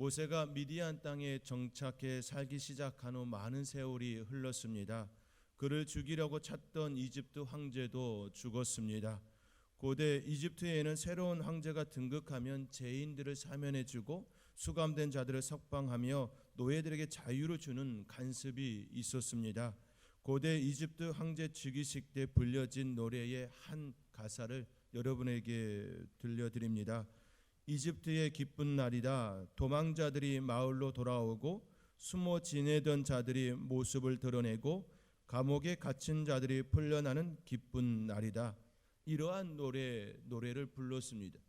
모세가 미디안 땅에 정착해 살기 시작한 후 많은 세월이 흘렀습니다. 그를 죽이려고 찾던 이집트 황제도 죽었습니다. 고대 이집트에는 새로운 황제가 등극하면 죄인들을 사면해주고 수감된 자들을 석방하며 노예들에게 자유를 주는 간습이 있었습니다. 고대 이집트 황제 즉위식 때 불려진 노래의 한 가사를 여러분에게 들려드립니다. 이집트의 기쁜 날이다. 도망자들이 마을로 돌아오고 숨어 지내던 자들이 모습을 드러내고 감옥에 갇힌 자들이 풀려나는 기쁜 날이다. 이러한 노래를 불렀습니다.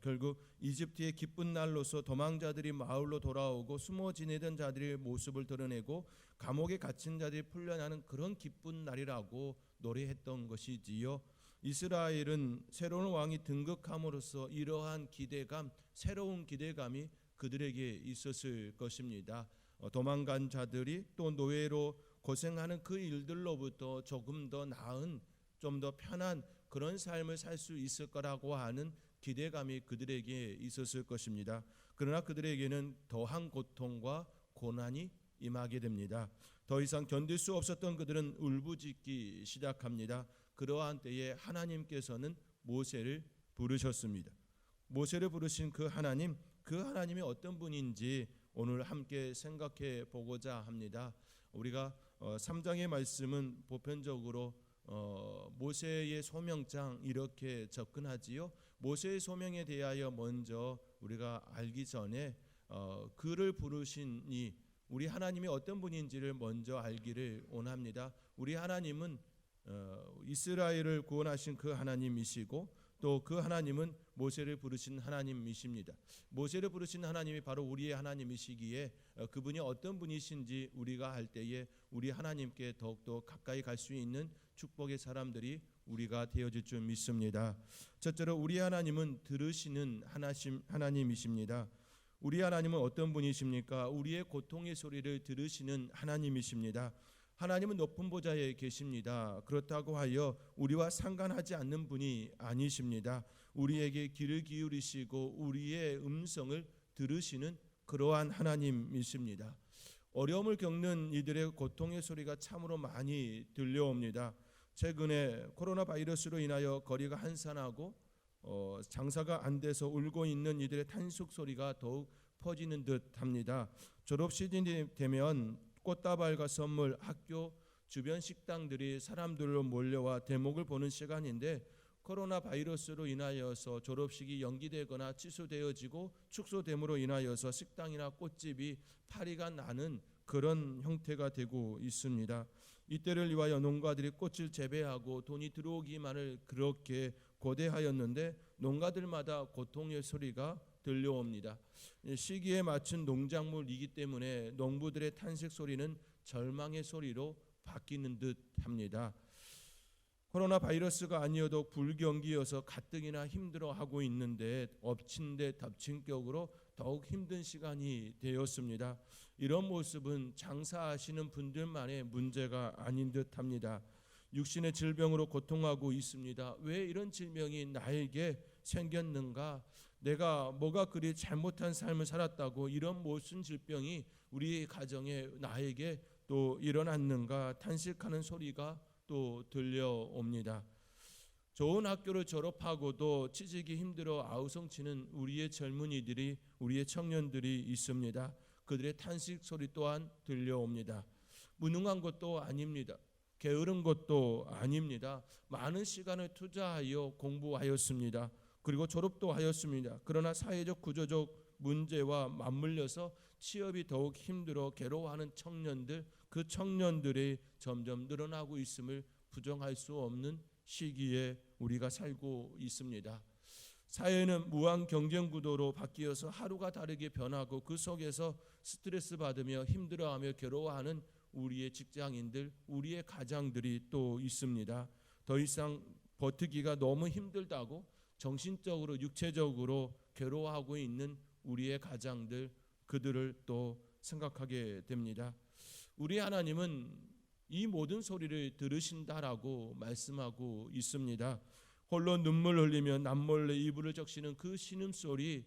결국 이집트의 기쁜 날로서 도망자들이 마을로 돌아오고 숨어 지내던 자들의 모습을 드러내고 감옥에 갇힌 자들이 풀려나는 그런 기쁜 날이라고 노래했던 것이지요. 이스라엘은 새로운 왕이 등극함으로써 이러한 기대감, 새로운 기대감이 그들에게 있었을 것입니다. 도망간 자들이 또 노예로 고생하는 그 일들로부터 조금 더 나은, 좀 더 편한 그런 삶을 살 수 있을 거라고 하는 기대감이 그들에게 있었을 것입니다. 그러나 그들에게는 더한 고통과 고난이 임하게 됩니다. 더 이상 견딜 수 없었던 그들은 울부짖기 시작합니다. 그러한 때에 하나님께서는 모세를 부르셨습니다. 모세를 부르신 그 하나님이 어떤 분인지 오늘 함께 생각해 보고자 합니다. 우리가 3장의 말씀은 보편적으로 모세의 소명장 이렇게 접근하지요. 모세의 소명에 대하여 먼저 우리가 알기 전에 그를 부르신 우리 하나님이 어떤 분인지를 먼저 알기를 원합니다. 우리 하나님은 이스라엘을 구원하신 그 하나님이시고 또 그 하나님은 모세를 부르신 하나님이십니다. 모세를 부르신 하나님이 바로 우리의 하나님이시기에 그분이 어떤 분이신지 우리가 할 때에 우리 하나님께 더욱더 가까이 갈 수 있는 축복의 사람들이 우리가 되어질 줄 믿습니다. 첫째로 우리 하나님은 들으시는 하나님이십니다. 우리 하나님은 어떤 분이십니까? 우리의 고통의 소리를 들으시는 하나님이십니다. 하나님은 높은 보좌에 계십니다. 그렇다고 하여 우리와 상관하지 않는 분이 아니십니다. 우리에게 귀를 기울이시고 우리의 음성을 들으시는 그러한 하나님이십니다. 어려움을 겪는 이들의 고통의 소리가 참으로 많이 들려옵니다. 최근에 코로나 바이러스로 인하여 거리가 한산하고 장사가 안 돼서 울고 있는 이들의 탄식 소리가 더욱 퍼지는 듯합니다. 졸업 시즌이 되면 꽃다발과 선물, 학교 주변 식당들이 사람들로 몰려와 대목을 보는 시간인데 코로나 바이러스로 인하여서 졸업식이 연기되거나 취소되어지고 축소됨으로 인하여서 식당이나 꽃집이 파리가 나는 그런 형태가 되고 있습니다. 이때를 위하여 농가들이 꽃을 재배하고 돈이 들어오기만을 그렇게 고대하였는데 농가들마다 고통의 소리가 들려옵니다. 시기에 맞춘 농작물이기 때문에 농부들의 탄식 소리는 절망의 소리로 바뀌는 듯합니다. 코로나 바이러스가 아니어도 불경기여서 가뜩이나 힘들어하고 있는데 엎친 데 덮친 격으로 더욱 힘든 시간이 되었습니다. 이런 모습은 장사하시는 분들만의 문제가 아닌 듯합니다. 육신의 질병으로 고통하고 있습니다. 왜 이런 질병이 나에게 생겼는가? 내가 뭐가 그리 잘못한 삶을 살았다고 이런 모순 질병이 우리 가정에 나에게 또 일어났는가? 탄식하는 소리가 또 들려옵니다. 좋은 학교를 졸업하고도 취직이 힘들어 아우성치는 우리의 젊은이들이, 우리의 청년들이 있습니다. 그들의 탄식 소리 또한 들려옵니다. 무능한 것도 아닙니다. 게으른 것도 아닙니다. 많은 시간을 투자하여 공부하였습니다. 그리고 졸업도 하였습니다. 그러나 사회적 구조적 문제와 맞물려서 취업이 더욱 힘들어 괴로워하는 청년들, 그 청년들이 점점 늘어나고 있음을 부정할 수 없는 시기에 우리가 살고 있습니다. 사회는 무한 경쟁 구도로 바뀌어서 하루가 다르게 변하고 그 속에서 스트레스 받으며 힘들어하며 괴로워하는 우리의 직장인들, 우리의 가장들이 또 있습니다. 더 이상 버티기가 너무 힘들다고 정신적으로 육체적으로 괴로워하고 있는 우리의 가장들, 그들을 또 생각하게 됩니다. 우리 하나님은 이 모든 소리를 들으신다라고 말씀하고 있습니다. 홀로 눈물 흘리며 남몰래 이불을 적시는 그 신음소리,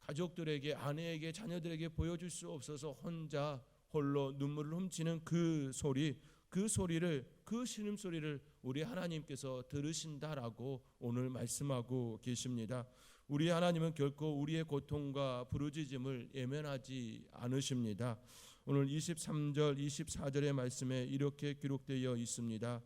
가족들에게, 아내에게, 자녀들에게 보여줄 수 없어서 혼자 홀로 눈물을 훔치는 그 소리를, 그 신음소리를 우리 하나님께서 들으신다라고 오늘 말씀하고 계십니다. 우리 하나님은 결코 우리의 고통과 부르짖음을 예면하지 않으십니다. 오늘 23절 24절의 말씀에 이렇게 기록되어 있습니다.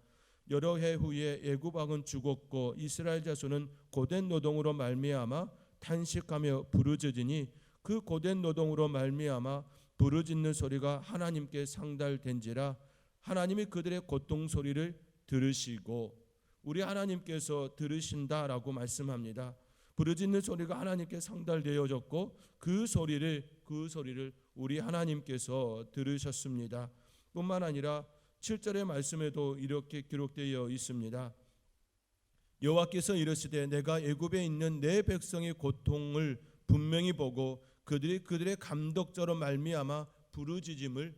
여러 해 후에 애굽 왕은 죽었고 이스라엘 자손은 고된 노동으로 말미암아 탄식하며 부르짖으니 그 고된 노동으로 말미암아 부르짖는 소리가 하나님께 상달된지라. 하나님이 그들의 고통 소리를 들으시고, 우리 하나님께서 들으신다라고 말씀합니다. 부르짖는 소리가 하나님께 상달되어졌고 그 소리를 우리 하나님께서 들으셨습니다. 뿐만 아니라 7절의 말씀에도 이렇게 기록되어 있습니다. 여호와께서 이르시되 내가 애굽에 있는 내 백성의 고통을 분명히 보고 그들의 감독자로 말미암아 부르짖음을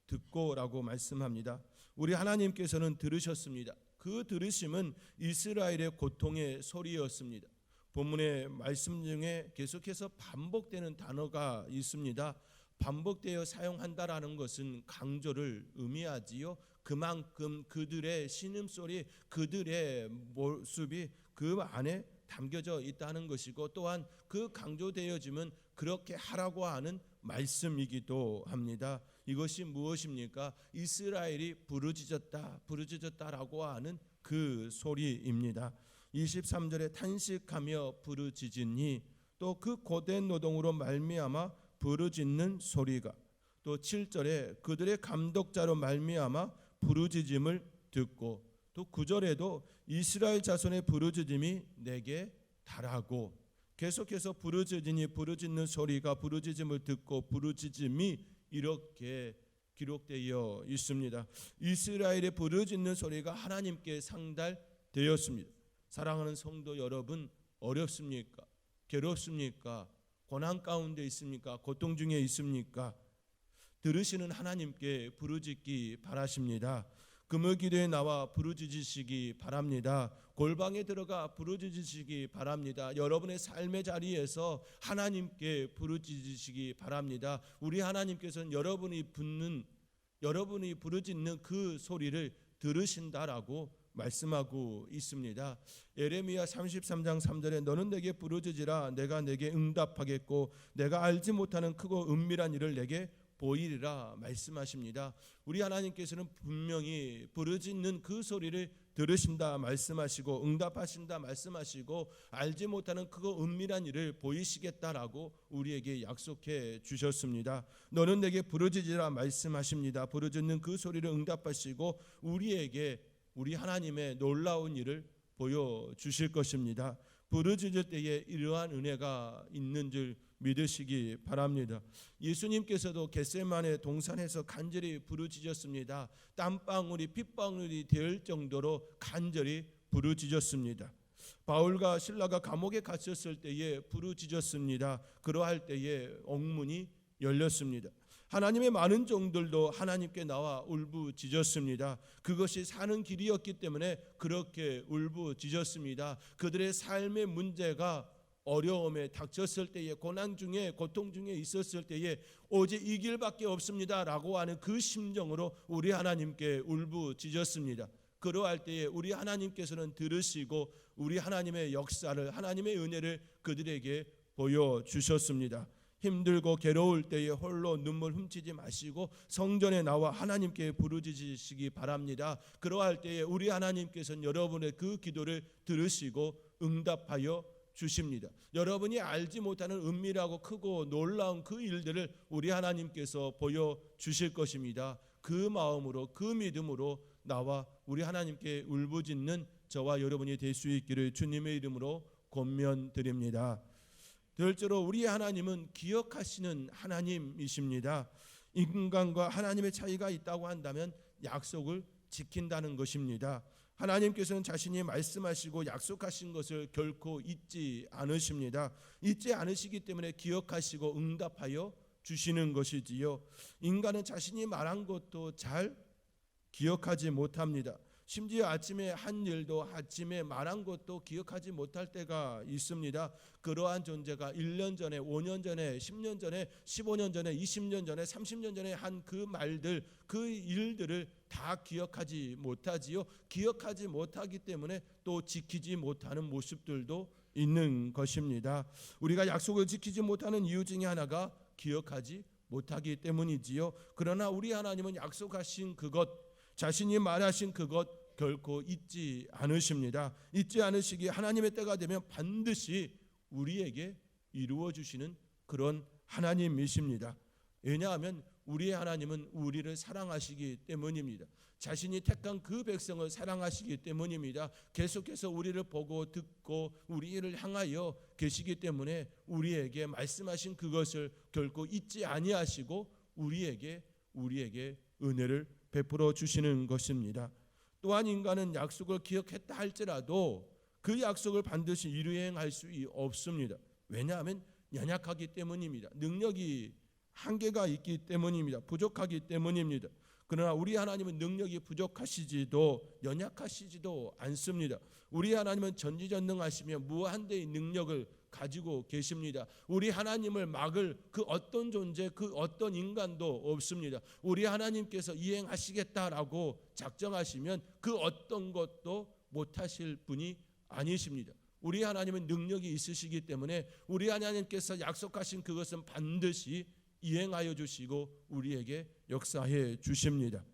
듣고라고 말씀합니다. 우리 하나님께서는 들으셨습니다. 그 들으심은 이스라엘의 고통의 소리였습니다. 본문의 말씀 중에 계속해서 반복되는 단어가 있습니다. 반복되어 사용한다라는 것은 강조를 의미하지요. 그만큼 그들의 신음소리, 그들의 모습이 그 안에 담겨져 있다는 것이고, 또한 그 강조되어지면 그렇게 하라고 하는 말씀이기도 합니다. 이것이 무엇입니까? 이스라엘이 부르짖었다라고 하는 그 소리입니다. 23절에 탄식하며 부르짖으니, 또 그 고된 노동으로 말미암아 부르짖는 소리가, 또 7절에 그들의 감독자로 말미암아 부르짖음을 듣고, 또 9절에도 이스라엘 자손의 부르짖음이 내게 달하고, 계속해서 부르짖으니 부르짖는 소리가 부르짖음을 듣고 부르짖음이 이렇게 기록되어 있습니다. 이스라엘의 부르짖는 소리가 하나님께 상달되었습니다. 사랑하는 성도 여러분, 어렵습니까? 괴롭습니까? 고난 가운데 있습니까? 고통 중에 있습니까? 들으시는 하나님께 부르짖기 바라십니다. 금요 기도에 나와 부르짖으시기 바랍니다. 골방에 들어가 부르짖으시기 바랍니다. 여러분의 삶의 자리에서 하나님께 부르짖으시기 바랍니다. 우리 하나님께서는 여러분이 부르짖는 그 소리를 들으신다라고 말씀하고 있습니다. 예레미야 33장 3절에 너는 내게 부르짖으라 내가 내게 응답하겠고 내가 알지 못하는 크고 은밀한 일을 내게 보이리라 말씀하십니다. 우리 하나님께서는 분명히 부르짖는 그 소리를 들으신다 말씀하시고 응답하신다 말씀하시고 알지 못하는 크고 은밀한 일을 보이시겠다라고 우리에게 약속해 주셨습니다. 너는 내게 부르짖으라 말씀하십니다. 부르짖는 그 소리를 응답하시고 우리에게 우리 하나님의 놀라운 일을 보여주실 것입니다. 부르짖을 때에 이러한 은혜가 있는 줄 믿으시기 바랍니다. 예수님께서도 겟세마네 동산에서 간절히 부르짖었습니다. 땀방울이 핏방울이 될 정도로 간절히 부르짖었습니다. 바울과 실라가 감옥에 갇혔을 때에 부르짖었습니다. 그러할 때에 옥문이 열렸습니다. 하나님의 많은 종들도 하나님께 나와 울부짖었습니다. 그것이 사는 길이었기 때문에 그렇게 울부짖었습니다. 그들의 삶의 문제가 어려움에 닥쳤을 때에 고난 중에 고통 중에 있었을 때에 오직 이 길밖에 없습니다 라고 하는 그 심정으로 우리 하나님께 울부짖었습니다. 그러할 때에 우리 하나님께서는 들으시고 우리 하나님의 역사를 하나님의 은혜를 그들에게 보여주셨습니다. 힘들고 괴로울 때에 홀로 눈물 훔치지 마시고 성전에 나와 하나님께 부르짖으시기 바랍니다. 그러할 때에 우리 하나님께서는 여러분의 그 기도를 들으시고 응답하여 주십니다. 여러분이 알지 못하는 은밀하고 크고 놀라운 그 일들을 우리 하나님께서 보여주실 것입니다. 그 마음으로 그 믿음으로 나와 우리 하나님께 울부짖는 저와 여러분이 될 수 있기를 주님의 이름으로 권면드립니다. 둘째로 우리 하나님은 기억하시는 하나님이십니다. 인간과 하나님의 차이가 있다고 한다면 약속을 지킨다는 것입니다. 하나님께서는 자신이 말씀하시고 약속하신 것을 결코 잊지 않으십니다. 잊지 않으시기 때문에 기억하시고 응답하여 주시는 것이지요. 인간은 자신이 말한 것도 잘 기억하지 못합니다. 심지어 아침에 한 일도 아침에 말한 것도 기억하지 못할 때가 있습니다. 그러한 존재가 1년 전에, 5년 전에, 10년 전에, 15년 전에, 20년 전에, 30년 전에 한 그 말들, 그 일들을 다 기억하지 못하지요. 기억하지 못하기 때문에 또 지키지 못하는 모습들도 있는 것입니다. 우리가 약속을 지키지 못하는 이유 중에 하나가 기억하지 못하기 때문이지요. 그러나 우리 하나님은 약속하신 그것, 자신이 말하신 그것 결코 잊지 않으십니다. 잊지 않으시기에 하나님의 때가 되면 반드시 우리에게 이루어 주시는 그런 하나님이십니다. 왜냐하면 우리의 하나님은 우리를 사랑하시기 때문입니다. 자신이 택한 그 백성을 사랑하시기 때문입니다. 계속해서 우리를 보고 듣고 우리를 향하여 계시기 때문에 우리에게 말씀하신 그것을 결코 잊지 아니하시고 우리에게 은혜를 베풀어 주시는 것입니다. 또한 인간은 약속을 기억했다 할지라도 그 약속을 반드시 이루행할 수 없습니다. 왜냐하면 연약하기 때문입니다. 능력이 한계가 있기 때문입니다. 부족하기 때문입니다. 그러나 우리 하나님은 능력이 부족하시지도 연약하시지도 않습니다. 우리 하나님은 전지전능하시며 무한대의 능력을 가지고 계십니다. 우리 하나님을 막을 그 어떤 존재, 그 어떤 인간도 없습니다. 우리 하나님께서 이행하시겠다라고 작정하시면 그 어떤 것도 못하실 분이 아니십니다. 우리 하나님은 능력이 있으시기 때문에 우리 하나님께서 약속하신 그것은 반드시 이행하여 주시고 우리에게 역사해 주십니다.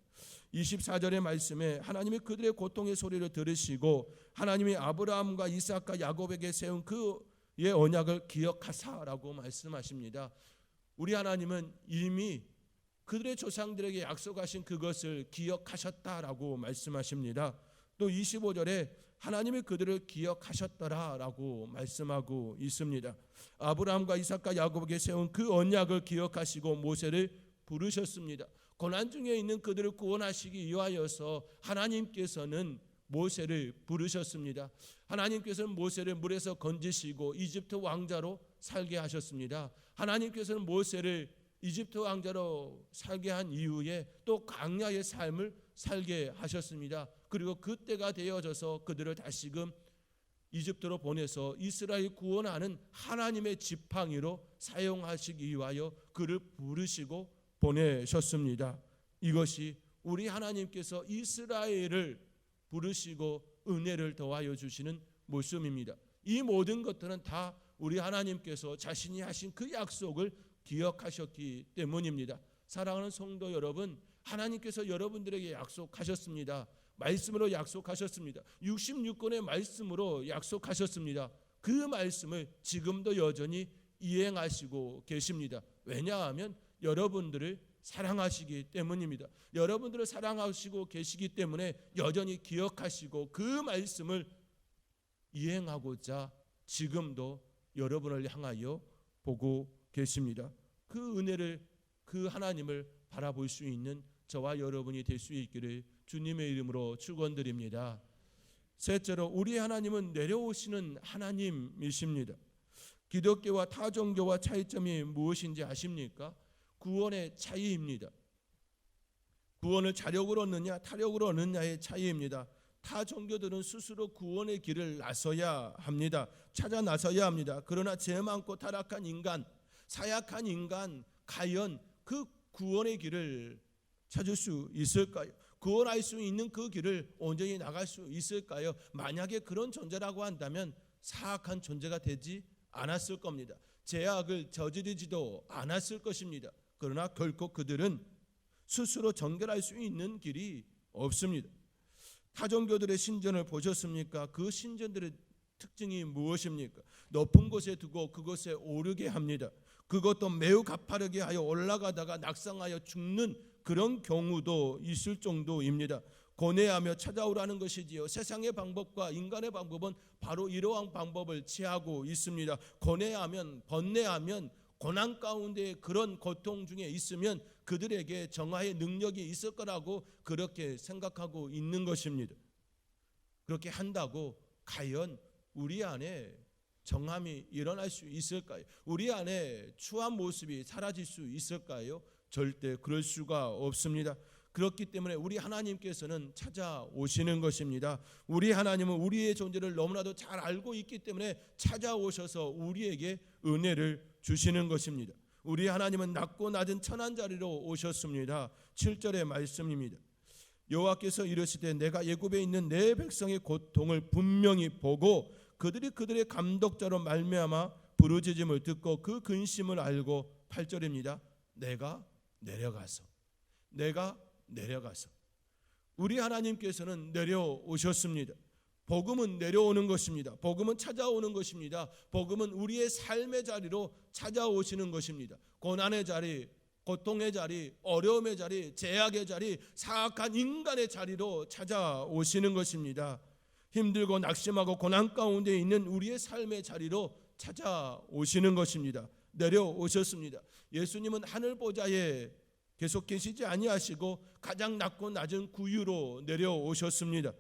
24절의 말씀에 하나님이 그들의 고통의 소리를 들으시고 하나님이 아브라함과 이삭과 야곱에게 세운 그의 언약을 기억하사라고 말씀하십니다. 우리 하나님은 이미 그들의 조상들에게 약속하신 그것을 기억하셨다라고 말씀하십니다. 또 25절에 하나님이 그들을 기억하셨더라라고 말씀하고 있습니다. 아브라함과 이삭과 야곱에게 세운 그 언약을 기억하시고 모세를 부르셨습니다. 고난 중에 있는 그들을 구원하시기 위하여서 하나님께서는 모세를 부르셨습니다. 하나님께서는 모세를 물에서 건지시고 이집트 왕자로 살게 하셨습니다. 하나님께서는 모세를 이집트 왕자로 살게 한 이후에 또 광야의 삶을 살게 하셨습니다. 그리고 그때가 되어져서 그들을 다시금 이집트로 보내서 이스라엘 구원하는 하나님의 지팡이로 사용하시기 위하여 그를 부르시고 보내셨습니다. 이것이 우리 하나님께서 이스라엘을 부르시고 은혜를 더하여 주시는 모습입니다. 이 모든 것들은 다 우리 하나님께서 자신이 하신 그 약속을 기억하셨기 때문입니다. 사랑하는 성도 여러분, 하나님께서 여러분들에게 약속하셨습니다. 말씀으로 약속하셨습니다. 66권의 말씀으로 약속하셨습니다. 그 말씀을 지금도 여전히 이행하시고 계십니다. 왜냐하면 여러분들을 사랑하시기 때문입니다. 여러분들을 사랑하시고 계시기 때문에 여전히 기억하시고 그 말씀을 이행하고자 지금도 여러분을 향하여 보고 계십니다. 그 은혜를, 그 하나님을 바라볼 수 있는 저와 여러분이 될 수 있기를 주님의 이름으로 축원드립니다. 셋째로 우리 하나님은 내려오시는 하나님이십니다. 기독교와 타 종교와 차이점이 무엇인지 아십니까? 구원의 차이입니다. 구원을 자력으로 얻느냐 타력으로 얻느냐의 차이입니다. 타 종교들은 스스로 구원의 길을 나서야 합니다. 찾아 나서야 합니다. 그러나 죄 많고 타락한 인간, 사약한 인간, 과연 그 구원의 길을 찾을 수 있을까요? 구원할 수 있는 그 길을 온전히 나갈 수 있을까요? 만약에 그런 존재라고 한다면 사악한 존재가 되지 않았을 겁니다. 죄악을 저지르지도 않았을 것입니다. 그러나 결코 그들은 스스로 정결할 수 있는 길이 없습니다. 타종교들의 신전을 보셨습니까? 그 신전들의 특징이 무엇입니까? 높은 곳에 두고 그곳에 오르게 합니다. 그것도 매우 가파르게 하여 올라가다가 낙상하여 죽는 그런 경우도 있을 정도입니다. 고뇌하며 찾아오라는 것이지요. 세상의 방법과 인간의 방법은 바로 이러한 방법을 취하고 있습니다. 고뇌하면, 번뇌하면, 고난 가운데 그런 고통 중에 있으면 그들에게 정화의 능력이 있을 거라고 그렇게 생각하고 있는 것입니다. 그렇게 한다고 과연 우리 안에 정함이 일어날 수 있을까요? 우리 안에 추한 모습이 사라질 수 있을까요? 절대 그럴 수가 없습니다. 그렇기 때문에 우리 하나님께서는 찾아오시는 것입니다. 우리 하나님은 우리의 존재를 너무나도 잘 알고 있기 때문에 찾아오셔서 우리에게 은혜를 주시는 것입니다. 우리 하나님은 낮고 낮은 천한 자리로 오셨습니다. 7절의 말씀입니다. 여호와께서 이르시되 내가 애굽에 있는 내 백성의 고통을 분명히 보고 그들이 그들의 감독자로 말미암아 부르짖음을 듣고 그 근심을 알고 8절입니다. 내가 내려가서 우리 하나님께서는 내려오셨습니다. 복음은 내려오는 것입니다. 복음은 찾아오는 것입니다. 복음은 우리의 삶의 자리로 찾아오시는 것입니다. 고난의 자리, 고통의 자리, 어려움의 자리, 제약의 자리, 사악한 인간의 자리로 찾아오시는 것입니다. 힘들고 낙심하고 고난 가운데 있는 우리의 삶의 자리로 찾아오시는 것입니다. 내려오셨습니다. 예수님은 하늘 보좌에 계속 계시지 아니하시고 가장 낮고 낮은 구유로 내려오셨습니다.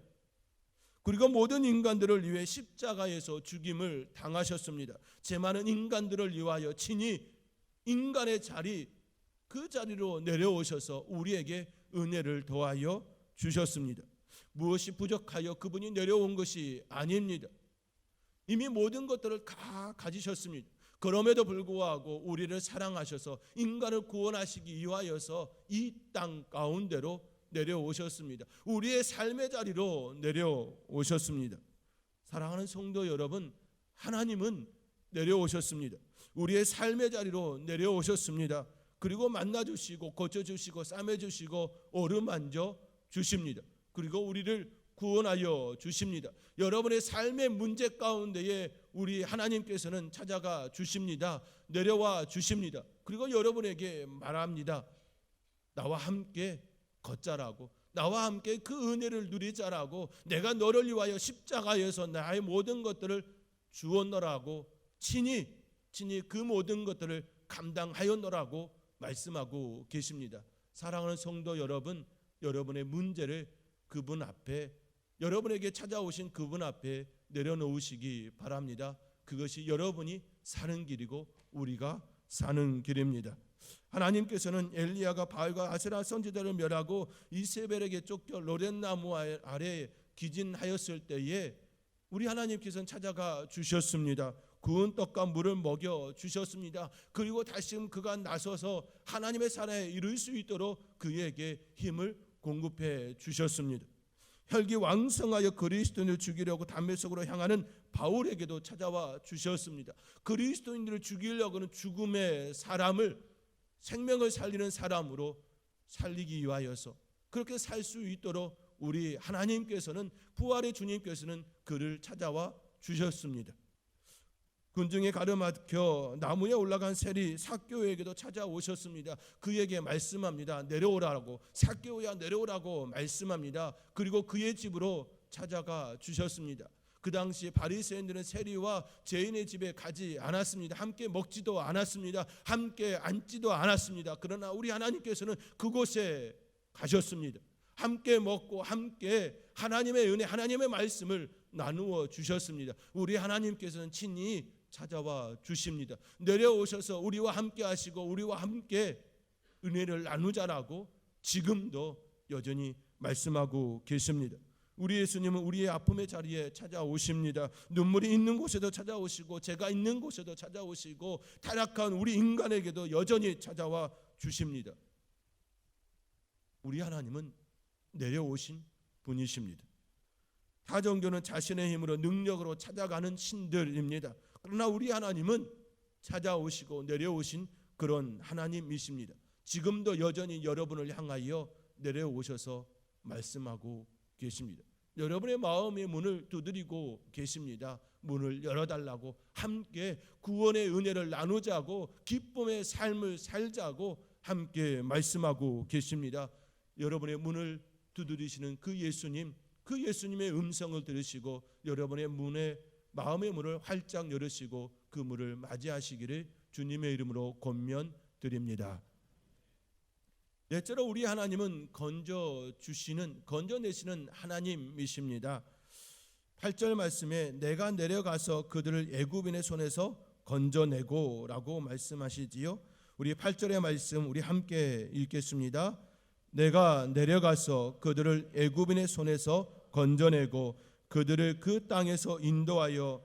그리고 모든 인간들을 위해 십자가에서 죽임을 당하셨습니다. 죄 많은 인간들을 위하여 친히 인간의 자리, 그 자리로 내려오셔서 우리에게 은혜를 더하여 주셨습니다. 무엇이 부족하여 그분이 내려온 것이 아닙니다. 이미 모든 것들을 다 가지셨습니다. 그럼에도 불구하고 우리를 사랑하셔서 인간을 구원하시기 위하여서 이 땅 가운데로 내려오셨습니다. 우리의 삶의 자리로 내려오셨습니다. 사랑하는 성도 여러분, 하나님은 내려오셨습니다. 우리의 삶의 자리로 내려오셨습니다. 그리고 만나주시고 고쳐주시고 싸매주시고 어루만져 주십니다. 그리고 우리를 구원하여 주십니다. 여러분의 삶의 문제 가운데에 우리 하나님께서는 찾아가 주십니다. 내려와 주십니다. 그리고 여러분에게 말합니다. 나와 함께 걷자라고, 나와 함께 그 은혜를 누리자라고, 내가 너를 위하여 십자가에서 나의 모든 것들을 주었노라고, 친히 그 모든 것들을 감당하였노라고 말씀하고 계십니다. 사랑하는 성도 여러분, 여러분의 문제를 그분 앞에, 여러분에게 찾아오신 그분 앞에 내려놓으시기 바랍니다. 그것이 여러분이 사는 길이고 우리가 사는 길입니다. 하나님께서는 엘리야가 바알과 아세라 선지자를 멸하고 이세벨에게 쫓겨 로렌나무 아래에 기진하였을 때에 우리 하나님께서는 찾아가 주셨습니다. 구운 떡과 물을 먹여 주셨습니다. 그리고 다시금 그가 나서서 하나님의 사랑에 이룰 수 있도록 그에게 힘을 공급해 주셨습니다. 혈기왕성하여 그리스도인을 죽이려고 담메색으로 향하는 바울에게도 찾아와 주셨습니다. 그리스도인들을 죽이려고는 죽음의 사람을 생명을 살리는 사람으로 살리기 위하여서 그렇게 살 수 있도록 우리 하나님께서는, 부활의 주님께서는 그를 찾아와 주셨습니다. 군중에 가로막혀 나무에 올라간 세리 삭개오에게도 찾아오셨습니다. 그에게 말씀합니다. 내려오라고, 삭개오야 내려오라고 말씀합니다. 그리고 그의 집으로 찾아가 주셨습니다. 그 당시 바리새인들은 세리와 죄인의 집에 가지 않았습니다. 함께 먹지도 않았습니다. 함께 앉지도 않았습니다. 그러나 우리 하나님께서는 그곳에 가셨습니다. 함께 먹고 함께 하나님의 은혜, 하나님의 말씀을 나누어 주셨습니다. 우리 하나님께서는 친히 찾아와 주십니다. 내려오셔서 우리와 함께 하시고 우리와 함께 은혜를 나누자라고 지금도 여전히 말씀하고 계십니다. 우리 예수님은 우리의 아픔의 자리에 찾아오십니다. 눈물이 있는 곳에도 찾아오시고 죄가 있는 곳에도 찾아오시고 타락한 우리 인간에게도 여전히 찾아와 주십니다. 우리 하나님은 내려오신 분이십니다. 타 종교는 자신의 힘으로 능력으로 찾아가는 신들입니다. 그러나 우리 하나님은 찾아오시고 내려오신 그런 하나님이십니다. 지금도 여전히 여러분을 향하여 내려오셔서 말씀하고 계십니다. 여러분의 마음의 문을 두드리고 계십니다. 문을 열어달라고, 함께 구원의 은혜를 나누자고, 기쁨의 삶을 살자고 함께 말씀하고 계십니다. 여러분의 문을 두드리시는 그 예수님, 그 예수님의 음성을 들으시고 여러분의 문에 마음의 문을 활짝 열으시고 그 문을 맞이하시기를 주님의 이름으로 권면드립니다. 넷째로 우리 하나님은 건져내시는 하나님이십니다. 8절 말씀에 내가 내려가서 그들을 애굽인의 손에서 건져내고 라고 말씀하시지요. 우리 8절의 말씀 우리 함께 읽겠습니다. 내가 내려가서 그들을 애굽인의 손에서 건져내고 그들을 그 땅에서 인도하여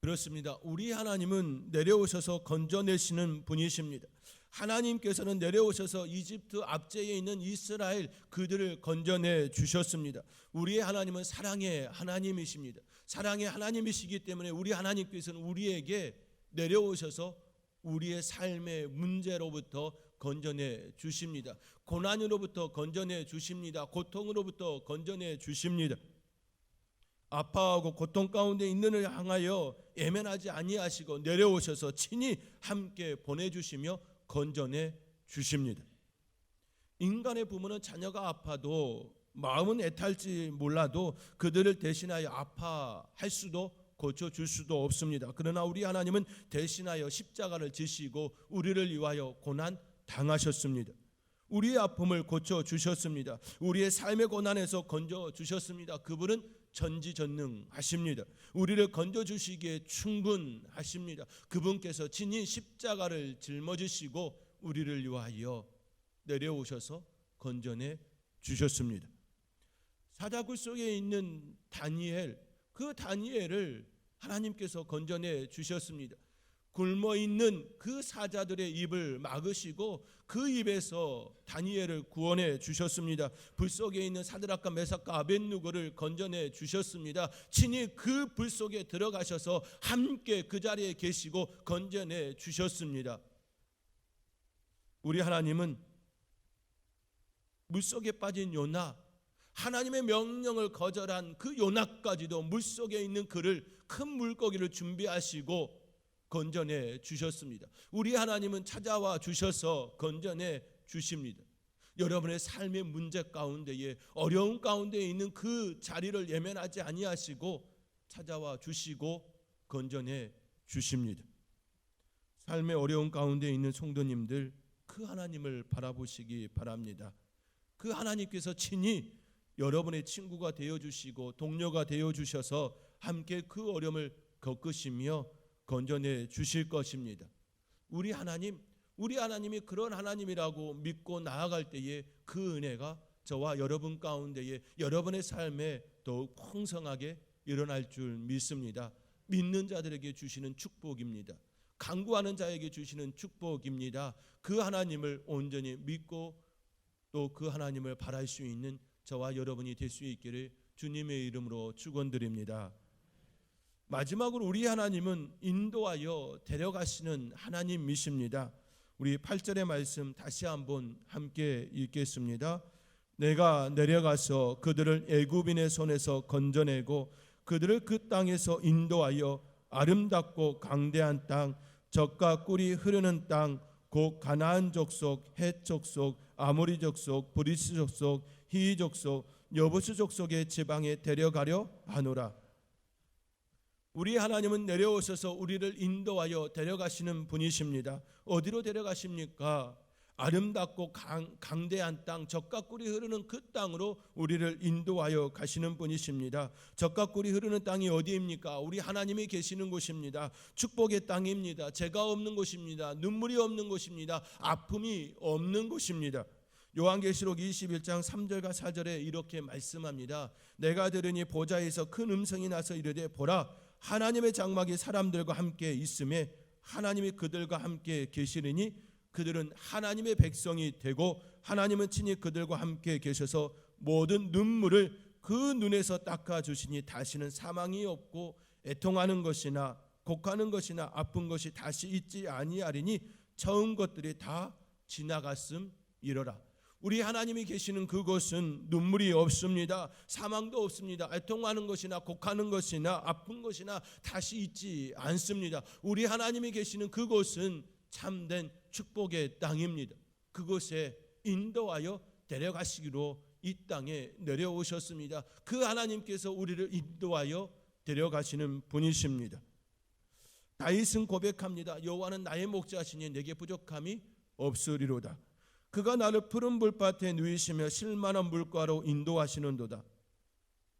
그렇습니다. 우리 하나님은 내려오셔서 건져내시는 분이십니다. 하나님께서는 내려오셔서 이집트 압제에 있는 이스라엘 그들을 건져내 주셨습니다. 우리의 하나님은 사랑의 하나님이십니다. 사랑의 하나님이시기 때문에 우리 하나님께서는 우리에게 내려오셔서 우리의 삶의 문제로부터 건져내 주십니다. 고난으로부터 건져내 주십니다. 고통으로부터 건져내 주십니다. 아파하고 고통 가운데 있는 이를 향하여 애면하지 아니하시고 내려오셔서 친히 함께 보내주시며 건져내 주십니다. 인간의 부모는 자녀가 아파도 마음은 애탈지 몰라도 그들을 대신하여 아파할 수도 고쳐줄 수도 없습니다. 그러나 우리 하나님은 대신하여 십자가를 지시고 우리를 위하여 고난 당하셨습니다. 우리의 아픔을 고쳐주셨습니다. 우리의 삶의 고난에서 건져주셨습니다. 그분은 전지전능하십니다. 우리를 건져주시기에 충분하십니다. 그분께서 친히 십자가를 짊어지시고 우리를 위하여 내려오셔서 건져내 주셨습니다. 사자굴 속에 있는 다니엘, 그 다니엘을 하나님께서 건져내 주셨습니다. 굶어 있는 그 사자들의 입을 막으시고 그 입에서 다니엘을 구원해 주셨습니다. 불 속에 있는 사드락과 메삭과 아벳누고를 건져내 주셨습니다. 친히 그 불 속에 들어가셔서 함께 그 자리에 계시고 건져내 주셨습니다. 우리 하나님은 물속에 빠진 요나, 하나님의 명령을 거절한 그 요나까지도 물속에 있는 그를 큰 물고기를 준비하시고 건져내 주셨습니다. 우리 하나님은 찾아와 주셔서 건져내 주십니다. 여러분의 삶의 문제 가운데에 어려움 가운데 있는 그 자리를 예면하지 아니하시고 찾아와 주시고 건져내 주십니다. 삶의 어려움 가운데 있는 성도님들, 그 하나님을 바라보시기 바랍니다. 그 하나님께서 친히 여러분의 친구가 되어주시고 동료가 되어주셔서 함께 그 어려움을 겪으시며 건져내 주실 것입니다. 우리 하나님이 그런 하나님이라고 믿고 나아갈 때에 그 은혜가 저와 여러분 가운데에 여러분의 삶에 더욱 풍성하게 일어날 줄 믿습니다. 믿는 자들에게 주시는 축복입니다. 간구하는 자에게 주시는 축복입니다. 그 하나님을 온전히 믿고 또 그 하나님을 바랄 수 있는 저와 여러분이 될 수 있기를 주님의 이름으로 축원드립니다. 마지막으로 우리 하나님은 인도하여 데려가시는 하나님이십니다. 우리 8절의 말씀 다시 한번 함께 읽겠습니다. 내가 내려가서 그들을 애굽인의 손에서 건져내고 그들을 그 땅에서 인도하여 아름답고 강대한 땅, 젖과 꿀이 흐르는 땅, 곧 가나안 족속, 헷 족속, 아모리 족속, 브리스 족속, 히위 족속, 여부스 족속의 지방에 데려가려 하노라. 우리 하나님은 내려오셔서 우리를 인도하여 데려가시는 분이십니다. 어디로 데려가십니까? 아름답고 강대한 땅, 젖과 꿀이 흐르는 그 땅으로 우리를 인도하여 가시는 분이십니다. 젖과 꿀이 흐르는 땅이 어디입니까? 우리 하나님이 계시는 곳입니다. 축복의 땅입니다. 죄가 없는 곳입니다. 눈물이 없는 곳입니다. 아픔이 없는 곳입니다. 요한계시록 21장 3절과 4절에 이렇게 말씀합니다. 내가 들으니 보좌에서 큰 음성이 나서 이르되 보라, 하나님의 장막이 사람들과 함께 있음에 하나님이 그들과 함께 계시리니 그들은 하나님의 백성이 되고 하나님은 친히 그들과 함께 계셔서 모든 눈물을 그 눈에서 닦아주시니 다시는 사망이 없고 애통하는 것이나 곡하는 것이나 아픈 것이 다시 있지 아니하리니 처음 것들이 다 지나갔음이로라. 우리 하나님이 계시는 그곳은 눈물이 없습니다. 사망도 없습니다. 애통하는 것이나 곡하는 것이나 아픈 것이나 다시 있지 않습니다. 우리 하나님이 계시는 그곳은 참된 축복의 땅입니다. 그곳에 인도하여 데려가시기로 이 땅에 내려오셨습니다. 그 하나님께서 우리를 인도하여 데려가시는 분이십니다. 다윗은 고백합니다. 여호와는 나의 목자시니 내게 부족함이 없으리로다. 그가 나를 푸른 불밭에 누이시며 실만한 물가로 인도하시는도다.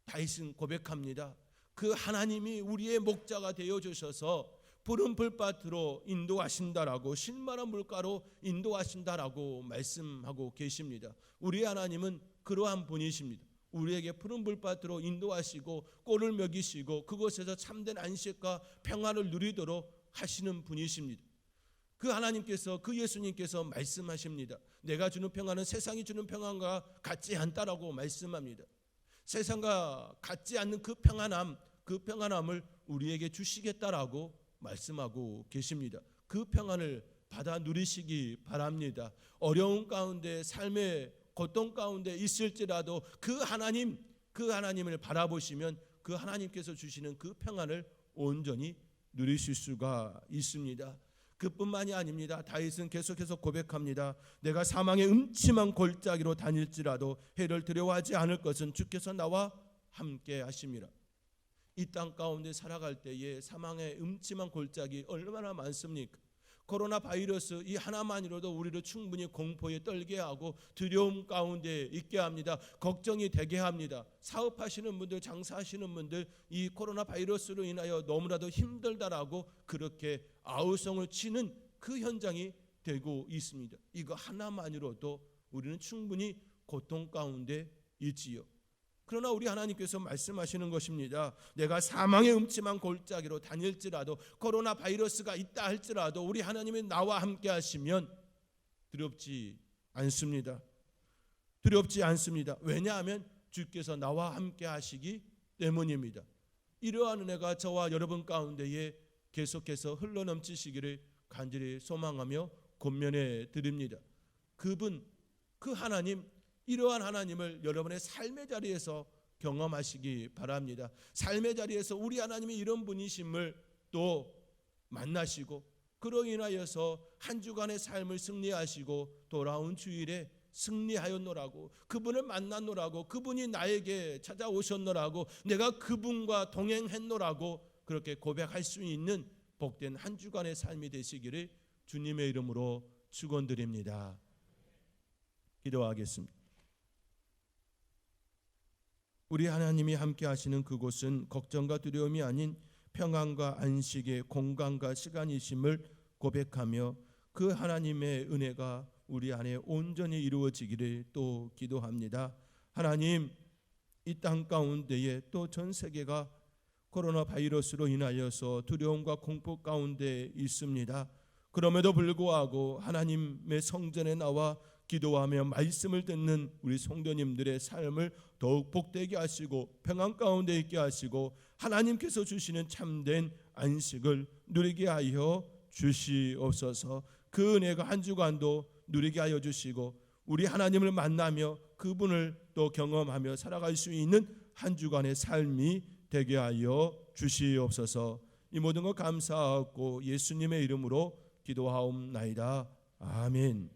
다윗은 고백합니다. 그 하나님이 우리의 목자가 되어 주셔서 푸른 불밭으로 인도하신다라고, 실만한 물가로 인도하신다라고 말씀하고 계십니다. 우리 하나님은 그러한 분이십니다. 우리에게 푸른 불밭으로 인도하시고 꼴을 먹이시고 그곳에서 참된 안식과 평안을 누리도록 하시는 분이십니다. 그 하나님께서, 그 예수님께서 말씀하십니다. 내가 주는 평안은 세상이 주는 평안과 같지 않다라고 말씀합니다. 세상과 같지 않는 그 평안함을 우리에게 주시겠다라고 말씀하고 계십니다. 그 평안을 받아 누리시기 바랍니다. 어려운 가운데, 삶의 고통 가운데 있을지라도 그 하나님을 바라보시면 그 하나님께서 주시는 그 평안을 온전히 누리실 수가 있습니다. 그뿐만이 아닙니다. 다윗은 계속해서 고백합니다. 내가 사망의 음침한 골짜기로 다닐지라도 해를 두려워하지 않을 것은 주께서 나와 함께 하심이라. 이 땅 가운데 살아갈 때에 사망의 음침한 골짜기 얼마나 많습니까? 코로나 바이러스 이 하나만으로도 우리를 충분히 공포에 떨게 하고 두려움 가운데 있게 합니다. 걱정이 되게 합니다. 사업하시는 분들, 장사하시는 분들, 이 코로나 바이러스로 인하여 너무나도 힘들다라고 그렇게 아우성을 치는 그 현장이 되고 있습니다. 이거 하나만으로도 우리는 충분히 고통 가운데 있지요. 그러나 우리 하나님께서 말씀하시는 것입니다. 내가 사망의 음침한 골짜기로 다닐지라도, 코로나 바이러스가 있다 할지라도 우리 하나님이 나와 함께 하시면 두렵지 않습니다. 두렵지 않습니다. 왜냐하면 주께서 나와 함께 하시기 때문입니다. 이러한 은혜가 저와 여러분 가운데에 계속해서 흘러넘치시기를 간절히 소망하며 권면해 드립니다. 그 하나님, 이러한 하나님을 여러분의 삶의 자리에서 경험하시기 바랍니다. 삶의 자리에서 우리 하나님이 이런 분이심을 또 만나시고, 그로 인하여서 한 주간의 삶을 승리하시고 돌아온 주일에 승리하였노라고, 그분을 만났노라고, 그분이 나에게 찾아오셨노라고, 내가 그분과 동행했노라고 그렇게 고백할 수 있는 복된 한 주간의 삶이 되시기를 주님의 이름으로 축원드립니다. 기도하겠습니다. 우리 하나님이 함께 하시는 그곳은 걱정과 두려움이 아닌 평안과 안식의 공간과 시간이심을 고백하며 그 하나님의 은혜가 우리 안에 온전히 이루어지기를 또 기도합니다. 하나님, 이 땅 가운데에 또 전 세계가 코로나 바이러스로 인하여서 두려움과 공포 가운데 있습니다. 그럼에도 불구하고 하나님의 성전에 나와 기도하며 말씀을 듣는 우리 성도님들의 삶을 더욱 복되게 하시고 평안 가운데 있게 하시고 하나님께서 주시는 참된 안식을 누리게 하여 주시옵소서. 그 은혜가 한 주간도 누리게 하여 주시고 우리 하나님을 만나며 그분을 또 경험하며 살아갈 수 있는 한 주간의 삶이 되게 하여 주시옵소서. 이 모든 것 감사하고 예수님의 이름으로 기도하옵나이다. 아멘.